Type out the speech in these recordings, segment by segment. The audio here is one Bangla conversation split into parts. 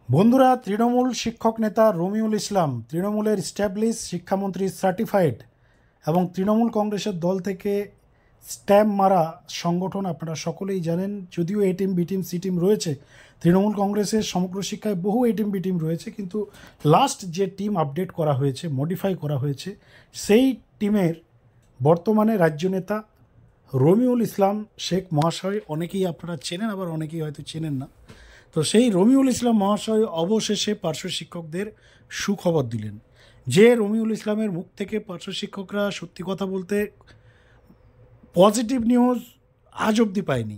বন্ধুরা, তৃণমূল শিক্ষক নেতা রমিউল ইসলাম তৃণমূলের স্ট্যাবলিশ শিক্ষামন্ত্রী সার্টিফাইড এবং তৃণমূল কংগ্রেসের দল থেকে স্ট্যাম্প মারা সংগঠন। আপনারা সকলেই জানেন, যদিও A team B team C team রয়েছে, তৃণমূল কংগ্রেসের সমগ্র শিক্ষায় বহু এ টিম বি টিম রয়েছে, কিন্তু লাস্ট যে টিম আপডেট করা হয়েছে, মডিফাই করা হয়েছে, সেই টিমের বর্তমানে রাজ্য নেতা রমিউল ইসলাম শেখ মহাশয়। অনেকেই আপনারা চেনেন, আবার অনেকেই হয়তো চেনেন না। তো সেই রমিউল ইসলাম মহাশয় অবশেষে পার্শ্ব শিক্ষকদের সুখবর দিলেন। যে রমিউল ইসলামের মুখ থেকে পার্শ্ব শিক্ষকরা সত্যি কথা বলতে পজিটিভ নিউজ আজ অবধি পায়নি।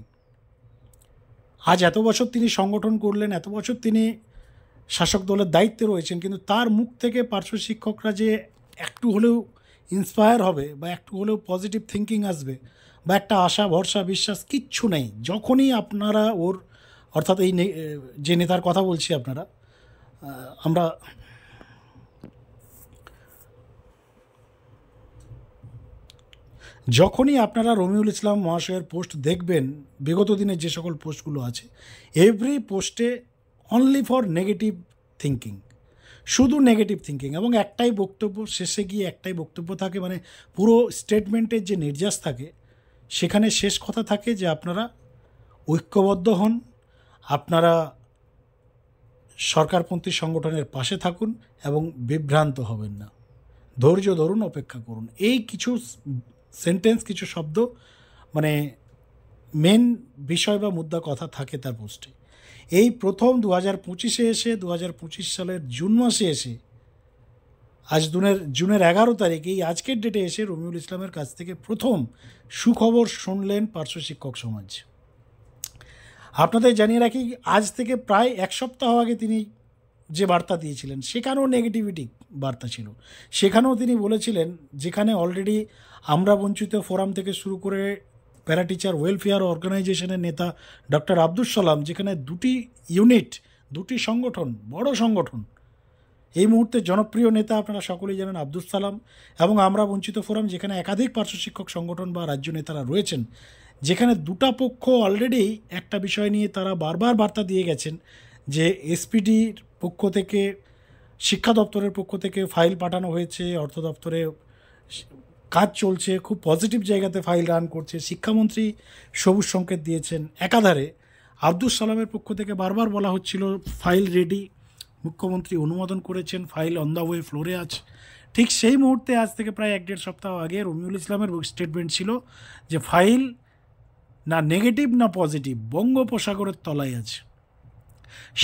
আজ এত বছর তিনি সংগঠন করলেন, এত বছর তিনি শাসক দলের দায়িত্বে রয়েছেন, কিন্তু তার মুখ থেকে পার্শ্ব শিক্ষকরা যে একটু হলেও ইন্সপায়ার হবে বা একটু হলেও পজিটিভ থিঙ্কিং আসবে বা একটা আশা ভরসা বিশ্বাস কিচ্ছু নেই। যখনই আপনারা অর্থাৎ এই যে নেতার কথা বলছি আমরা যখনই আপনারা রমিউল ইসলাম মহাশয়ের পোস্ট দেখবেন, বিগত দিনের যে সকল পোস্টগুলো আছে, এভরি পোস্টে অনলি ফর নেগেটিভ থিঙ্কিং, শুধু নেগেটিভ থিঙ্কিং, এবং একটাই বক্তব্য, শেষে গিয়ে একটাই বক্তব্য থাকে, মানে পুরো স্টেটমেন্টের যে নির্যাস থাকে সেখানে শেষ কথা থাকে যে আপনারা ঐক্যবদ্ধ হন, আপনারা সরকারপন্থী সংগঠনের পাশে থাকুন এবং বিভ্রান্ত হবেন না, ধৈর্য ধরুন, অপেক্ষা করুন। এই কিছু সেন্টেন্স, কিছু শব্দ, মানে মেন বিষয় বা মুদ্রা কথা থাকে তার পোস্টে। এই প্রথম 2025-এ এসে 2025 সালের জুন মাসে এসে আজ জুনের 11 তারিখ, এই আজকের ডেটে এসে রমিউল ইসলামের কাছ থেকে প্রথম সুখবর শুনলেন পার্শ্ব শিক্ষক সমাজ। আপনাদের জানিয়ে রাখি, আজ থেকে প্রায় এক সপ্তাহ আগে তিনি যে বার্তা দিয়েছিলেন সেখানেও নেগেটিভিটি বার্তা ছিল। সেখানেও তিনি বলেছিলেন, যেখানে অলরেডি আমরা বঞ্চিত ফোরাম থেকে শুরু করে প্যারা টিচার ওয়েলফেয়ার অর্গানাইজেশনের নেতা ডক্টর আব্দুল সালাম, যেখানে দুটি ইউনিট, দুটি সংগঠন, বড় সংগঠন, এই মুহূর্তে জনপ্রিয় নেতা আপনারা সকলেই জানেন আব্দুল সালাম, এবং আমরা বঞ্চিত ফোরাম, যেখানে একাধিক পার্শ্ব শিক্ষক সংগঠন বা রাজ্য নেতারা রয়েছেন, যেখানে দুটা পক্ষ অলরেডি একটা বিষয় নিয়ে তারা বারবার বার্তা দিয়ে গেছেন যে এসপিডির পক্ষ থেকে, শিক্ষা দপ্তরের পক্ষ থেকে ফাইল পাঠানো হয়েছে, অর্থ দপ্তরে কাজ চলছে, খুব পজিটিভ জায়গাতে ফাইল রান করছে, শিক্ষামন্ত্রী সবুজ সংকেত দিয়েছেন। একাধারে আব্দুল সালামের পক্ষ থেকে বারবার বলা হচ্ছিল ফাইল রেডি, মুখ্যমন্ত্রী অনুমোদন করেছেন, ফাইল অন দ্য ওয়ে, ফ্লোরে আছে। ঠিক সেই মুহূর্তে আজ থেকে প্রায় 1-1.5 সপ্তাহ আগে রমিউল ইসলামের স্টেটমেন্ট ছিল যে ফাইল না নেগেটিভ না পজিটিভ, বঙ্গোপসাগরের তলায় আছে।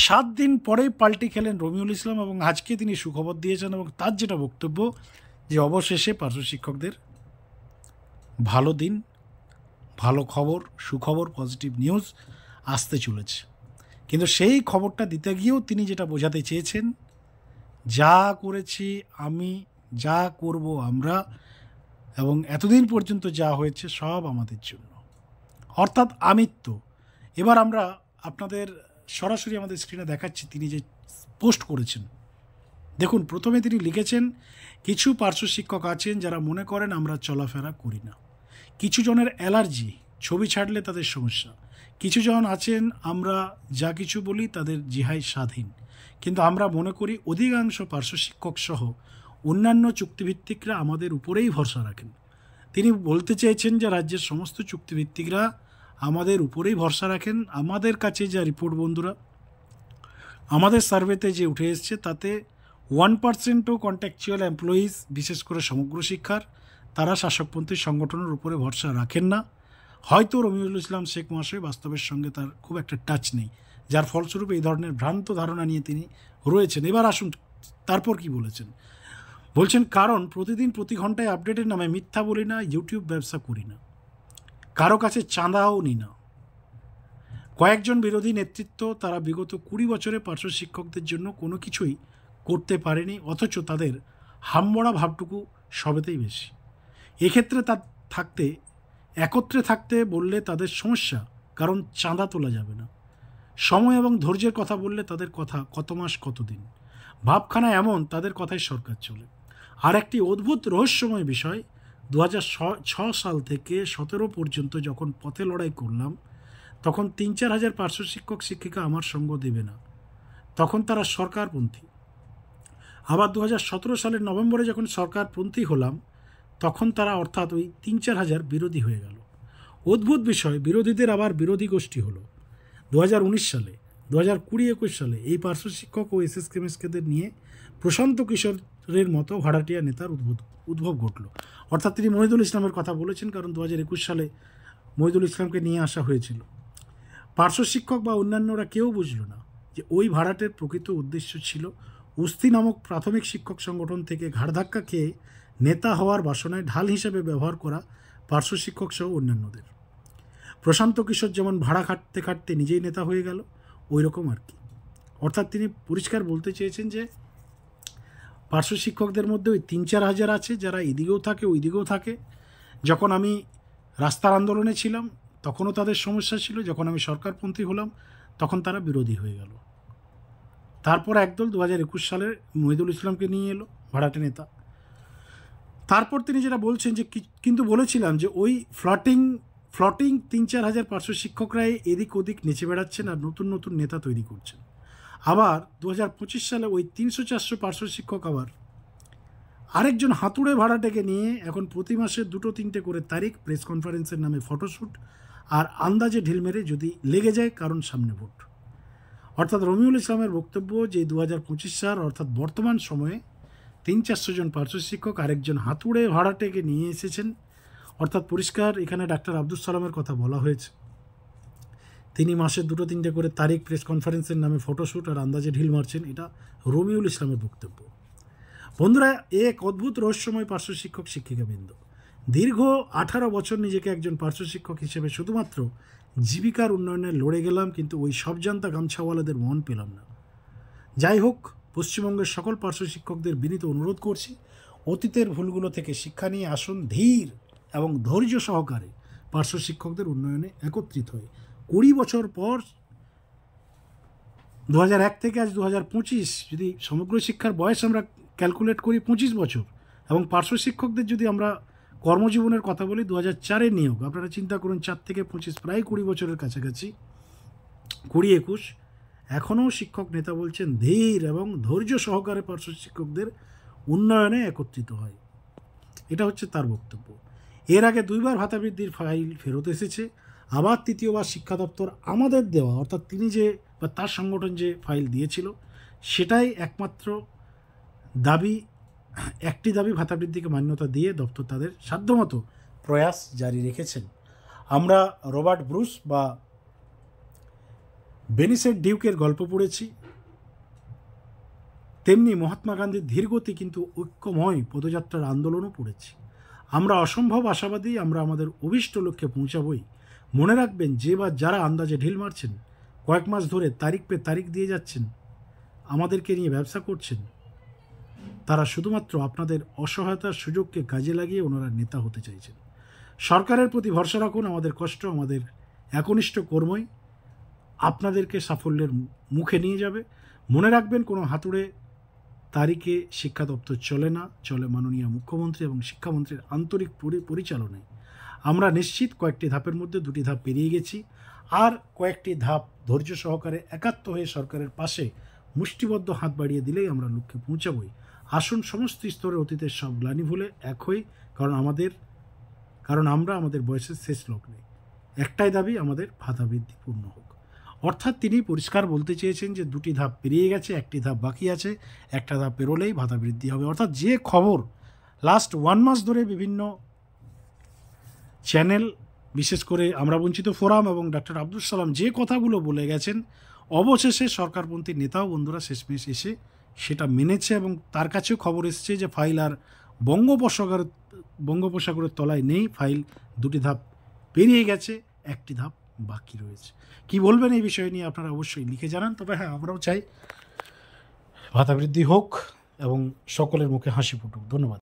7 দিন পরেই পাল্টি খেলেন রমিউল ইসলাম এবং আজকে তিনি সুখবর দিয়েছেন, এবং তার যেটা বক্তব্য যে অবশেষে পার্শ্ব শিক্ষকদের ভালো দিন, ভালো খবর, সুখবর, পজিটিভ নিউজ আসতে চলেছে। কিন্তু সেই খবরটা দিতে গিয়েও তিনি যেটা বোঝাতে চেয়েছেন, যা করেছি আমি, যা করব আমরা, এবং এতদিন পর্যন্ত যা হয়েছে সব আমাদের জন্য, অর্থাৎ আমিত্ব। এবার আমরা আপনাদের সরাসরি আমাদের স্ক্রিনে দেখাচ্ছি তিনি যে পোস্ট করেছেন। দেখুন, প্রথমে তিনি লিখেছেন, কিছু পার্শ্ব শিক্ষক আছেন যারা মনে করেন আমরা চলাফেরা করি না, কিছু জনের অ্যালার্জি, ছবি ছাড়লে তাদের সমস্যা, কিছু জন আছেন আমরা যা কিছু বলি তাদের জিহাই স্বাধীন, কিন্তু আমরা মনে করি অধিকাংশ পার্শ্ব শিক্ষক সহ অন্যান্য চুক্তিভিত্তিকরা আমাদের উপরেই ভরসা রাখেন। তিনি বলতে চেয়েছেন যে রাজ্যের সমস্ত চুক্তিভিত্তিকরা আমাদের উপরেই ভরসা রাখেন। আমাদের কাছে যা রিপোর্ট বন্ধুরা, আমাদের সার্ভেতে যে উঠে এসছে, তাতে 1%ও কন্ট্রাকচুয়াল এমপ্লয়িজ, বিশেষ করে সমগ্র শিক্ষার, তারা শাসকপন্থী সংগঠনের উপরে ভরসা রাখেন না। হয়তো রমিউল ইসলাম শেখ মহাশয় বাস্তবের সঙ্গে তার খুব একটা টাচ নেই, যার ফলস্বরূপ এই ধরনের ভ্রান্ত ধারণা নিয়ে তিনি রয়েছেন। এবার আসুন তারপর কি বলেছেন। বলছেন, কারণ প্রতিদিন প্রতি ঘন্টায় আপডেটের নামে মিথ্যা বলি না, ইউটিউব ব্যবসা করি না, কারো কাছে চাঁদাও নি না। কয়েকজন বিরোধী নেতৃত্ব, তারা বিগত 20 বছরে পার্শ্ব শিক্ষকদের জন্য কোনো কিছুই করতে পারেনি, অথচ তাদের হামবড়া ভাবটুকু সবেতেই বেশি। এক্ষেত্রে একত্রে থাকতে বললে তাদের সমস্যা, কারণ চাঁদা তোলা যাবে না। সময় এবং ধৈর্যের কথা বললে তাদের কথা কত মাস কতদিন, ভাবখানা এমন, তাদের কথায় সরকার চলে। আর একটি অদ্ভুত রহস্যময় বিষয়, 2006 সাল থেকে 17 পর্যন্ত যখন পথে লড়াই করলাম, তখন 3-4 হাজার পার্শ্ব শিক্ষক শিক্ষিকা আমার সঙ্গ দেবে না, তখন তারা সরকারপন্থী। আবার 2017 সালের নভেম্বরে যখন সরকারপন্থী হলাম, তখন তারা অর্থাৎ ওই 3-4 হাজার বিরোধী হয়ে গেল। অদ্ভুত বিষয়, বিরোধীদের আবার বিরোধী গোষ্ঠী হলো 2019 সালে। 2020-21 সালে এই পার্শ্ব শিক্ষক ও এসএসকেমএসকেদের নিয়ে প্রশান্ত কিশোরের মতো ভাড়াটিয়া নেতার উদ্ভব ঘটল। অর্থাৎ তিনি মহিদুল ইসলামের কথা বলেছেন, কারণ 2021 সালে মহিদুল ইসলামকে নিয়ে আসা হয়েছিল। পার্শ্ব শিক্ষক বা অন্যান্যরা কেউ বুঝল না যে ওই ভাড়াটের প্রকৃত উদ্দেশ্য ছিল উস্তি নামক প্রাথমিক শিক্ষক সংগঠন থেকে ঘাড়ধাক্কা খেয়ে নেতা হওয়ার বাসনায় ঢাল হিসেবে ব্যবহার করা পার্শ্ব শিক্ষক সহ অন্যান্যদের। প্রশান্ত কিশোর যেমন ভাড়া খাটতে খাটতে নিজেই নেতা হয়ে গেল, ওই রকম আর কি। অর্থাৎ তিনি পরিষ্কার বলতে চেয়েছেন যে পার্শ্ব শিক্ষকদের মধ্যে ওই 3-4 হাজার আছে যারা এদিকেও থাকে ওই দিকেও থাকে। যখন আমি রাস্তার আন্দোলনে ছিলাম তখনও তাদের সমস্যা ছিল, যখন আমি সরকারপন্থী হলাম তখন তারা বিরোধী হয়ে গেল। তারপর একদল 2021 সালের মহিদুল ইসলামকে নিয়ে এলো ভাড়াটে নেতা। তারপর তিনি যেটা বলছেন যে কিন্তু বলেছিলাম যে ওই ফ্লটিং 3-4 হাজার পার্শ্ব শিক্ষকরাই এদিক ওদিক নেচে বেড়াচ্ছেন আর নতুন নতুন নেতা তৈরি করছেন। আবার 2025 সালে ওই 300-400 পার্শ্ব শিক্ষক আবার আরেকজন হাতুড়ে ভাড়াটেকে নিয়ে এখন প্রতি মাসে 2-3টে করে তারিখ, প্রেস কনফারেন্সের নামে ফটোশ্যুট আর আন্দাজে ঢিল মেরে যদি লেগে যায় কারণ সামনে ভোট। অর্থাৎ রমিউল ইসলামের বক্তব্য যে 2025 সাল অর্থাৎ বর্তমান সময়ে 300-400 জন পার্শ্ব শিক্ষক আরেকজন হাতুড়ে ভাড়াটেকে নিয়ে এসেছেন। অর্থাৎ পরিষ্কার এখানে ডাক্তার আব্দুল সালামের কথা বলা হয়েছে। তিনি মাসে 2-3টে করে তারিখ, প্রেস কনফারেন্সের নামে ফটোশ্যুট আর আন্দাজে ঢিল মারছেন, এটা রমিউল ইসলামের বক্তব্য। বন্ধুরা, এক অদ্ভুত রহস্যময় পার্শ্ব শিক্ষক শিক্ষিকাবৃন্দ। দীর্ঘ 18 বছর নিজেকে একজন পার্শ্ব শিক্ষক হিসেবে শুধুমাত্র জীবিকার উন্নয়নে লড়ে গেলাম, কিন্তু ওই সব জান্তা গামছাওয়ালাদের মন পেলাম না। যাই হোক, পশ্চিমবঙ্গের সকল পার্শ্ব শিক্ষকদের বিনীত অনুরোধ করছি, অতীতের ভুলগুলো থেকে শিক্ষা নিয়ে আসুন, ধীর এবং ধৈর্য সহকারে পার্শ্ব শিক্ষকদের উন্নয়নে একত্রিত হয়ে। 20 বছর পর 2001 থেকে আজ 2025, যদি সমগ্র শিক্ষার বয়স আমরা ক্যালকুলেট করি 25 বছর, এবং পার্শ্ব শিক্ষকদের যদি আমরা কর্মজীবনের কথা বলি 2004-এর নিয়োগ, আপনারা চিন্তা করুন 4 থেকে 25 প্রায় 20 বছরের কাছাকাছি, 20-21। এখনও শিক্ষক নেতা বলছেন ধীর এবং ধৈর্য সহকারে পার্শ্ব শিক্ষকদের উন্নয়নে একত্রিত হয়। এটা হচ্ছে তার বক্তব্য। এর আগে 2বার ভাতা বৃদ্ধির ফাইল ফেরত এসেছে, আবার 3য়বার শিক্ষা দপ্তর আমাদের দেওয়া অর্থাৎ তিনি যে বা তার সংগঠন যে ফাইল দিয়েছিল সেটাই একমাত্র দাবি। একটি দাবি, ভাতা বৃদ্ধিকে মান্যতা দিয়ে দপ্তর তাদের সাধ্যমতো প্রয়াস জারি রেখেছেন। আমরা রবার্ট ব্রুস বা বেনিসের ডিউকের গল্প পড়েছি, তেমনি মহাত্মা গান্ধীর ধীরগতি কিন্তু ঐক্যময় পদযাত্রার আন্দোলনও পড়েছি। আমরা অসম্ভব আশাবাদী, আমরা আমাদের অভীষ্ট লক্ষ্যে পৌঁছাবই। মনে রাখবেন, যে বা যারা আন্দাজে ঢিল মারছেন, কয়েক মাস ধরে তারিখ পে তারিখ দিয়ে যাচ্ছেন, আমাদেরকে নিয়ে ব্যবসা করছেন, তারা শুধুমাত্র আপনাদের অসহায়তার সুযোগকে কাজে লাগিয়ে ওনারা নেতা হতে চাইছেন। সরকারের প্রতি ভরসা রাখুন, আমাদের কষ্ট, আমাদের একনিষ্ঠ কর্মই আপনাদেরকে সাফল্যের মুখে নিয়ে যাবে। মনে রাখবেন, কোনো হাতুড়ে তারিখে শিক্ষা দপ্তর চলে না, চলে মাননীয় মুখ্যমন্ত্রী এবং শিক্ষামন্ত্রীর আন্তরিক পরিচালনায়। আমরা নিশ্চিত কয়েকটি ধাপের মধ্যে 2টি ধাপ পেরিয়ে গেছি, আর কয়েকটি ধাপ ধৈর্য সহকারে একাত্ম হয়ে সরকারের পাশে মুষ্টিবদ্ধ হাত বাড়িয়ে দিলেই আমরা লক্ষ্যে পৌঁছাবই। আসুন সমস্ত স্তরে অতীতের সব গ্লানি ভুলে এক হই, কারণ আমরা আমাদের বয়সের শেষ লগ্নে। একটাই দাবি, আমাদের ভাতা বৃদ্ধি পূর্ণ হোক। অর্থাৎ তিনি পরিষ্কার বলতে চেয়েছেন যে 2টি ধাপ পেরিয়ে গেছে, একটি ধাপ বাকি আছে, একটা ধাপ পেরোলেই ভাতা বৃদ্ধি হবে। অর্থাৎ যে খবর লাস্ট 1 মাস ধরে বিভিন্ন চ্যানেল, বিশেষ করে আমরা বঞ্চিত ফোরাম এবং ডাক্তার আব্দুল সালাম যে কথাগুলো বলে গেছেন, অবশেষে সরকারপন্থী নেতাও বন্ধুরা শেষমেশ এসে সেটা মেনেছে, এবং তার কাছেও খবর এসেছে যে ফাইল আর বঙ্গোপসাগরের তলায় নেই, ফাইল 2টি ধাপ পেরিয়ে গেছে, একটি ধাপ বাকি রয়েছে। কি বলবেন এই বিষয় নিয়ে আপনারা অবশ্যই লিখে জানান। তবে হ্যাঁ, আমরাও চাই ভাতা বৃদ্ধি হোক এবং সকলের মুখে হাসি ফুটুক। ধন্যবাদ।